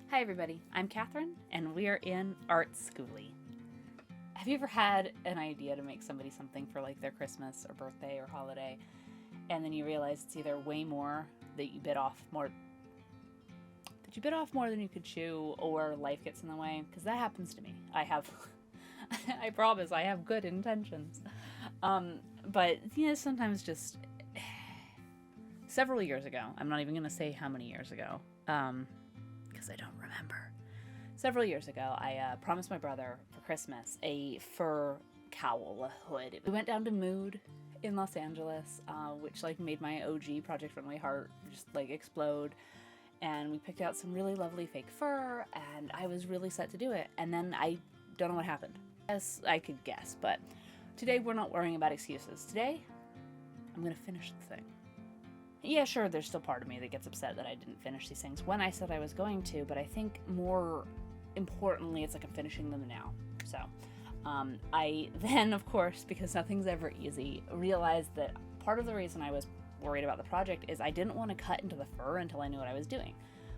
Hi everybody, I'm Katherine, and we are in Art SKOOLIE. Have you ever had an idea to make somebody something for like their Christmas or birthday or holiday, and then you realize it's either way more that you bit off more than you could chew, or life gets in the way? Because that happens to me. I promise I have good intentions. But sometimes just several years ago, I'm not even going to say how many years ago, because I don't remember. Several years ago, I promised my brother for Christmas a fur cowl, a hood. We went down to Mood in Los Angeles, which made my OG Project Runway heart just explode. And we picked out some really lovely fake fur, and I was really set to do it. And then I don't know what happened. As I could guess, but today we're not worrying about excuses. Today, I'm gonna finish the thing. Yeah, sure, there's still part of me that gets upset that I didn't finish these things when I said I was going to, but I think more importantly, it's I'm finishing them now. So, I then, of course, because nothing's ever easy, realized that part of the reason I was worried about the project is I didn't want to cut into the fur until I knew what I was doing,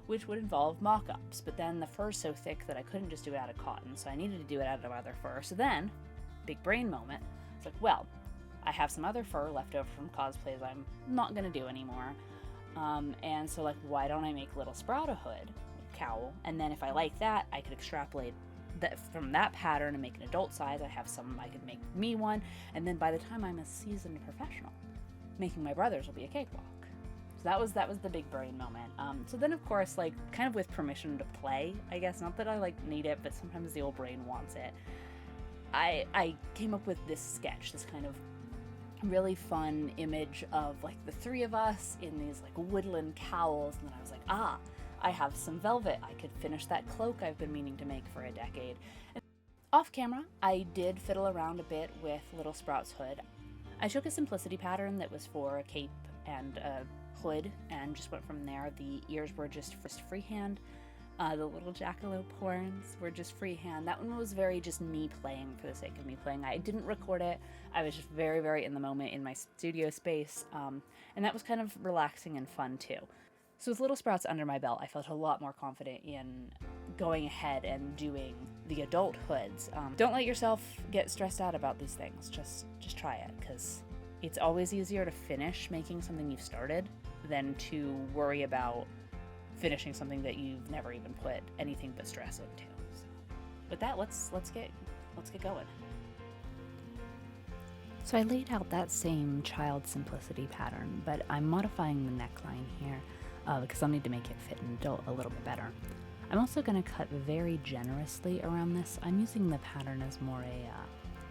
which would involve mock-ups, but then the fur's so thick that I couldn't just do it out of cotton, so I needed to do it out of other fur. So then, big brain moment, it's well, I have some other fur left over from cosplays I'm not going to do anymore, and so why don't I make Little Sprout a hood, cowl, and then if I like that, I could extrapolate that from that pattern and make an adult size. I have some, I could make me one, and then by the time I'm a seasoned professional, making my brothers will be a cakewalk. So that was the big brain moment. So then, of course, kind of with permission to play, I guess, not that I need it, but sometimes the old brain wants it, I came up with this sketch, this kind of really fun image of the three of us in these woodland cowls, and then I was I have some velvet, I could finish that cloak I've been meaning to make for a decade. And off camera, I did fiddle around a bit with Little Sprout's hood. I took a simplicity pattern that was for a cape and a hood and just went from there. The ears were just freehand. The little jackalope horns were just freehand. That one was very just me playing for the sake of me playing. I didn't record it. I was just very, very in the moment in my studio space, and that was kind of relaxing and fun too. So with Little Sprouts under my belt, I felt a lot more confident in going ahead and doing the adult hoods. Don't let yourself get stressed out about these things. Just try it, because it's always easier to finish making something you've started than to worry about finishing something that you've never even put anything but stress into. So with that, let's get going. So I laid out that same child simplicity pattern, but I'm modifying the neckline here because I'll need to make it fit an adult a little bit better. I'm also going to cut very generously around this. I'm using the pattern as more a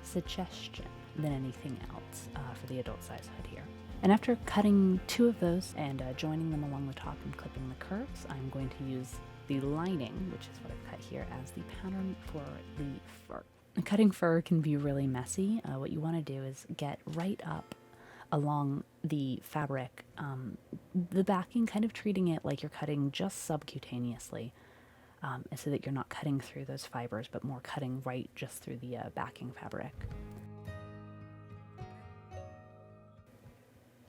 suggestion than anything else for the adult size hood here. And after cutting two of those and joining them along the top and clipping the curves, I'm going to use the lining, which is what I've cut here, as the pattern for the fur. Cutting fur can be really messy. What you want to do is get right up along the fabric, the backing, kind of treating it like you're cutting just subcutaneously, so that you're not cutting through those fibers, but more cutting right just through the backing fabric.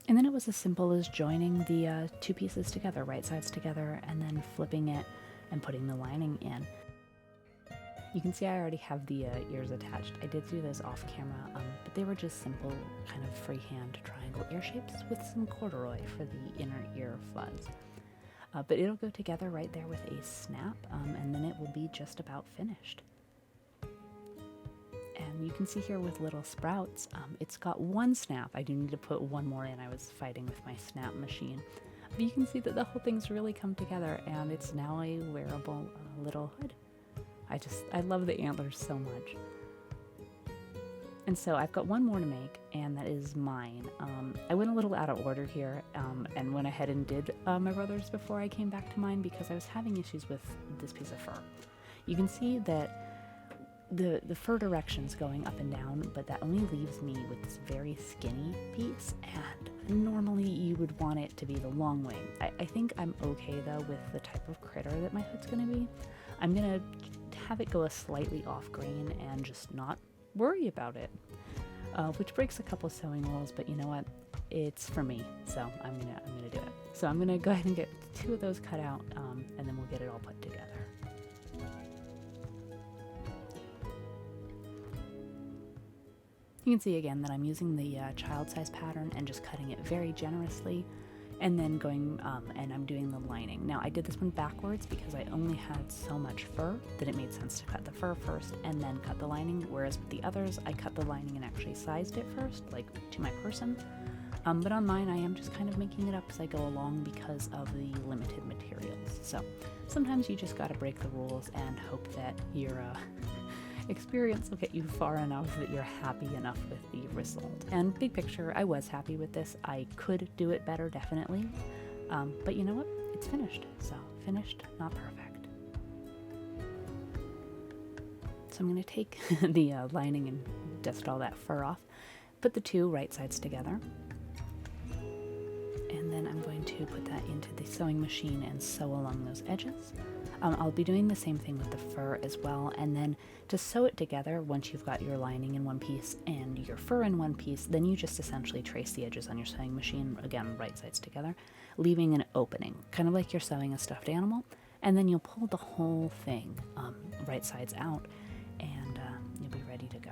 And then it was as simple as joining the two pieces together, right sides together, and then flipping it and putting the lining in. You can see I already have the ears attached. I did do those off camera, but they were just simple kind of freehand triangle ear shapes with some corduroy for the inner ear fuzz. But it'll go together right there with a snap, and then it will be just about finished. And you can see here with Little Sprouts, it's got one snap. I do need to put one more in. I was fighting with my snap machine. But you can see that the whole thing's really come together, and it's now a wearable little hood. I love the antlers so much. And so I've got one more to make, and that is mine. I went a little out of order here, and went ahead and did my brother's before I came back to mine because I was having issues with this piece of fur. You can see that the fur direction's going up and down, but that only leaves me with this very skinny piece, and normally you would want it to be the long wing. I think I'm okay though with the type of critter that my hood's gonna be. I'm gonna have it go a slightly off grain and just not worry about it, which breaks a couple sewing rules, but you know what? It's for me, so I'm gonna do it. So I'm gonna go ahead and get two of those cut out, and then we'll get it all put together. You can see again that I'm using the child size pattern and just cutting it very generously, and then going and I'm doing the lining. Now I did this one backwards because I only had so much fur that it made sense to cut the fur first and then cut the lining, whereas with the others I cut the lining and actually sized it first, like to my person. But on mine I am just kind of making it up as I go along because of the limited materials. So sometimes you just gotta break the rules and hope that your experience will get you far enough that you're happy enough with the result. And big picture, I was happy with this. I could do it better, definitely. But you know what? It's finished. So finished, not perfect. So I'm going to take the lining and dust all that fur off, put the two right sides together, and then I'm going to put that into the sewing machine and sew along those edges. I'll be doing the same thing with the fur as well, and then to sew it together, once you've got your lining in one piece and your fur in one piece, then you just essentially trace the edges on your sewing machine, again, right sides together, leaving an opening, kind of like you're sewing a stuffed animal, and then you'll pull the whole thing right sides out, and you'll be ready to go.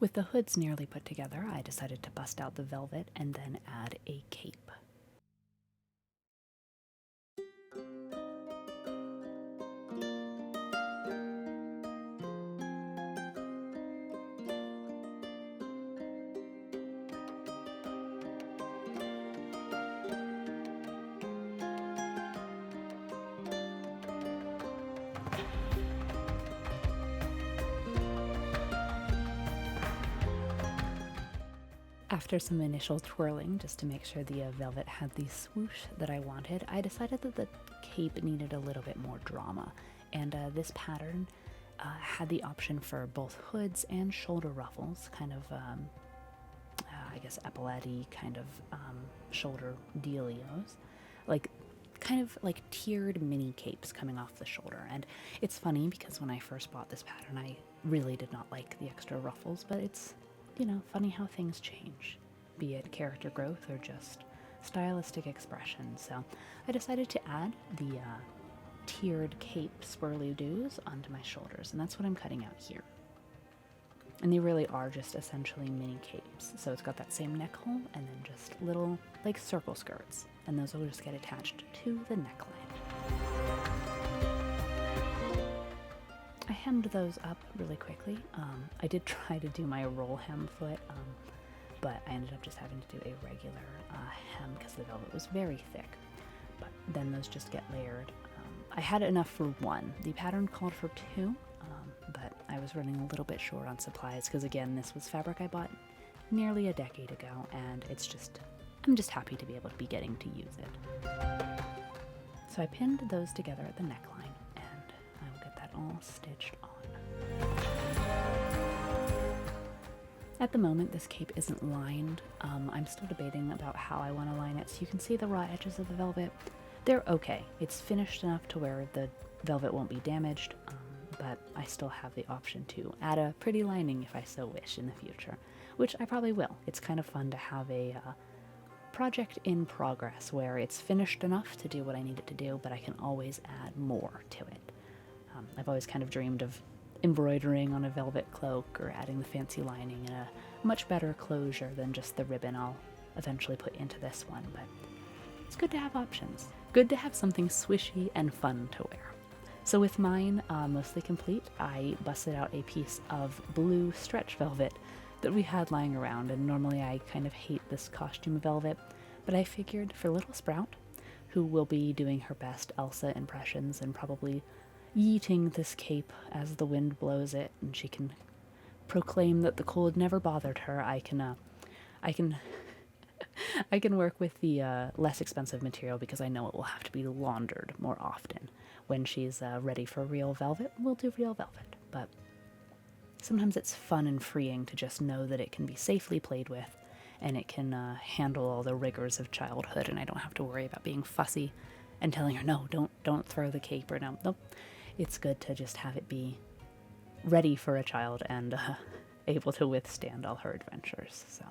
With the hoods nearly put together, I decided to bust out the velvet and then add a cape. After some initial twirling, just to make sure the velvet had the swoosh that I wanted, I decided that the cape needed a little bit more drama, and this pattern had the option for both hoods and shoulder ruffles, kind of, I guess, epaulette-y kind of shoulder dealios, like kind of like tiered mini capes coming off the shoulder. And it's funny because when I first bought this pattern, I really did not like the extra ruffles, but it's, you know, funny how things change, be it character growth or just stylistic expression. So I decided to add the tiered cape swirly-doos onto my shoulders, and that's what I'm cutting out here. And they really are just essentially mini capes. So it's got that same neck hole and then just little like circle skirts, and those will just get attached to the neckline. I hemmed those up really quickly. I did try to do my roll hem foot, but I ended up just having to do a regular hem because the velvet was very thick. But then those just get layered. I had enough for one. The pattern called for two, but I was running a little bit short on supplies because, again, this was fabric I bought nearly a decade ago, and it's just, I'm just happy to be able to be getting to use it. So I pinned those together at the neckline, and I will get that all stitched on. At the moment, this cape isn't lined. I'm still debating about how I want to line it, so you can see the raw edges of the velvet. They're okay. It's finished enough to where the velvet won't be damaged, but I still have the option to add a pretty lining if I so wish in the future, which I probably will. It's kind of fun to have a project in progress where it's finished enough to do what I need it to do, but I can always add more to it. I've always kind of dreamed of embroidering on a velvet cloak or adding the fancy lining and a much better closure than just the ribbon I'll eventually put into this one, but it's good to have options. Good to have something swishy and fun to wear. So with mine mostly complete, I busted out a piece of blue stretch velvet that we had lying around, and normally I kind of hate this costume velvet, but I figured for little Sprout, who will be doing her best Elsa impressions and probably yeeting this cape as the wind blows it, and she can proclaim that the cold never bothered her, I can I can work with the less expensive material because I know it will have to be laundered more often. When she's ready for real velvet, we'll do real velvet. But sometimes it's fun and freeing to just know that it can be safely played with and it can handle all the rigors of childhood, and I don't have to worry about being fussy and telling her, no, don't throw the cape, or no. Nope. It's good to just have it be ready for a child and able to withstand all her adventures. So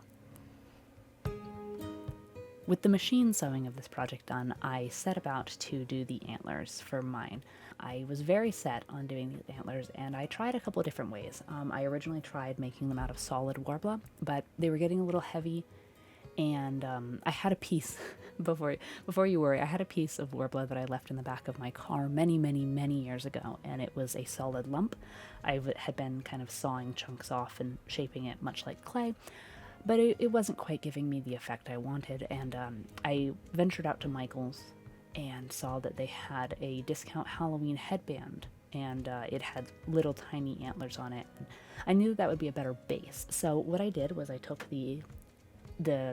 with the machine sewing of this project done, I set about to do the antlers for mine. I was very set on doing the antlers, and I tried a couple of different ways. I originally tried making them out of solid warbler, but they were getting a little heavy, and I had a piece, before you worry, I had a piece of warbler that I left in the back of my car many, many, many years ago, and it was a solid lump. I had been kind of sawing chunks off and shaping it much like clay, but it wasn't quite giving me the effect I wanted, and I ventured out to Michael's and saw that they had a discount Halloween headband, and it had little tiny antlers on it. And I knew that would be a better base, so what I did was I took the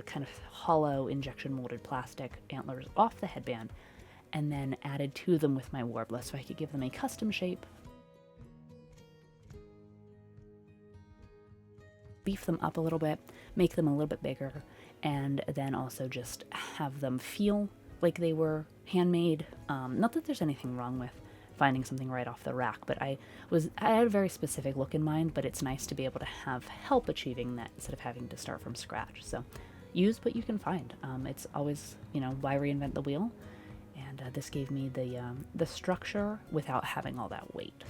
kind of hollow injection molded plastic antlers off the headband and then added to them with my warbler so I could give them a custom shape, beef them up a little bit, make them a little bit bigger, and then also just have them feel like they were handmade. Not that there's anything wrong with finding something right off the rack, but I had a very specific look in mind, but it's nice to be able to have help achieving that instead of having to start from scratch. So use what you can find. It's always, why reinvent the wheel? And this gave me the structure without having all that weight.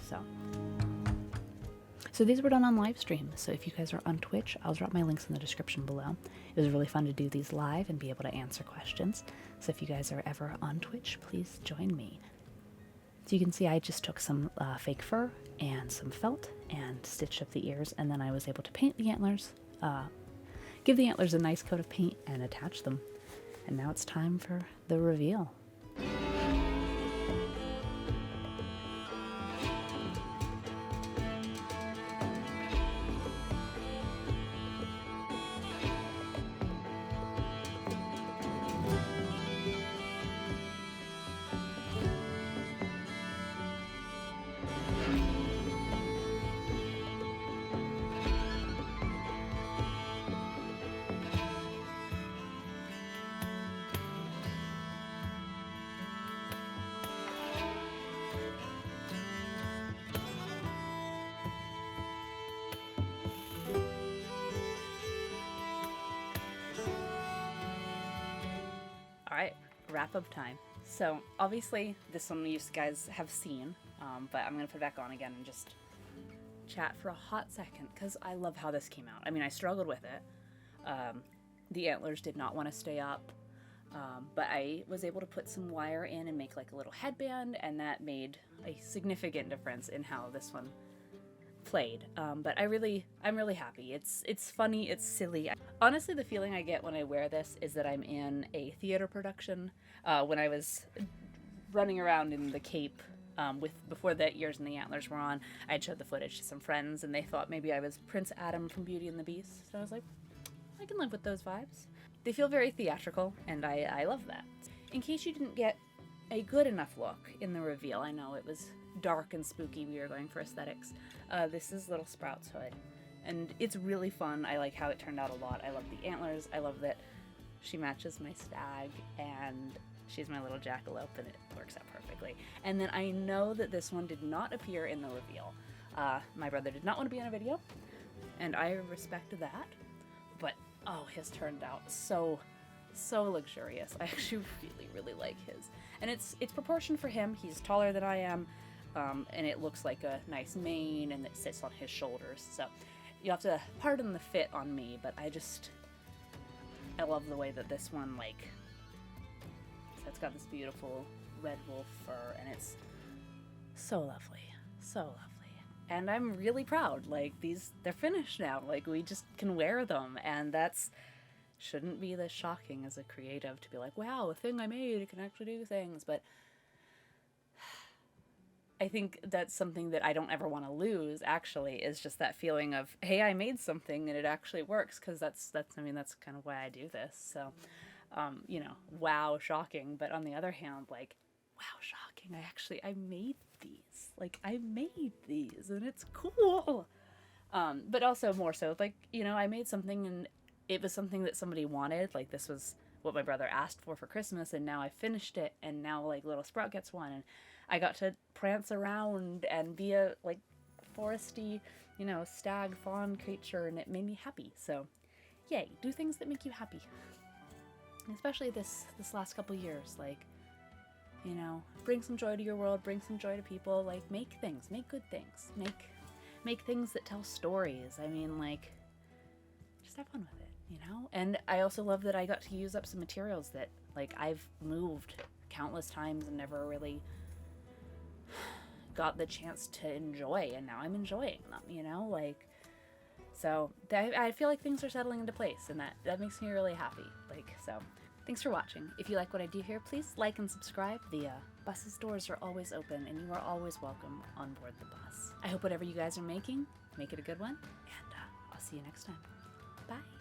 So these were done on live stream. So if you guys are on Twitch, I'll drop my links in the description below. It was really fun to do these live and be able to answer questions. So if you guys are ever on Twitch, please join me. So you can see I just took some fake fur and some felt and stitched up the ears, and then I was able to paint the antlers, give the antlers a nice coat of paint, and attach them. And now it's time for the reveal. Alright, wrap up time. So obviously this one you guys have seen, but I'm going to put it back on again and just chat for a hot second because I love how this came out. I mean, I struggled with it. The antlers did not want to stay up, but I was able to put some wire in and make like a little headband, and that made a significant difference in how this one played. But I'm really happy. It's funny, it's silly. Honestly, the feeling I get when I wear this is that I'm in a theater production. When I was running around in the cape before the ears and the antlers were on, I had showed the footage to some friends, and they thought maybe I was Prince Adam from Beauty and the Beast. So I was like, I can live with those vibes. They feel very theatrical, and I love that. In case you didn't get a good enough look in the reveal, I know it was dark and spooky, we were going for aesthetics. This is Little Sprout's hood, and it's really fun. I like how it turned out a lot. I love the antlers. I love that she matches my stag, and she's my little jackalope, and it works out perfectly. And then I know that this one did not appear in the reveal. My brother did not want to be in a video, and I respect that, but oh, his turned out so luxurious. I actually really like his. And it's proportioned for him. He's taller than I am, and it looks like a nice mane, and it sits on his shoulders. So you have to pardon the fit on me, but I love the way that this one, so it's got this beautiful red wolf fur, and it's so lovely. And I'm really proud. They're finished now. We just can wear them, and that's shouldn't be this shocking as a creative to be like, wow, a thing I made, it can actually do things. But I think that's something that I don't ever want to lose, actually, is just that feeling of, hey, I made something and it actually works, because that's kind of why I do this. So, wow, shocking. But on the other hand, wow, shocking. I made these. I made these, and it's cool. But also more so, I made something and it was something that somebody wanted. This was what my brother asked for Christmas, and now I finished it, and now Little Sprout gets one, and I got to prance around and be a foresty, stag fawn creature, and it made me happy. So yay, do things that make you happy. especially this last couple years, like, you know, bring some joy to your world, bring some joy to people, like, make things, make good things, make things that tell stories. I mean, like, just have fun with it, you know? And I also love that I got to use up some materials that, like, I've moved countless times and never really got the chance to enjoy, and now I'm enjoying them, you know? Like, so I feel like things are settling into place, and that makes me really happy. Like, so thanks for watching. If you like what I do here, please like and subscribe. The bus's doors are always open, and you are always welcome on board the bus. I hope whatever you guys are making, make it a good one, and I'll see you next time. Bye.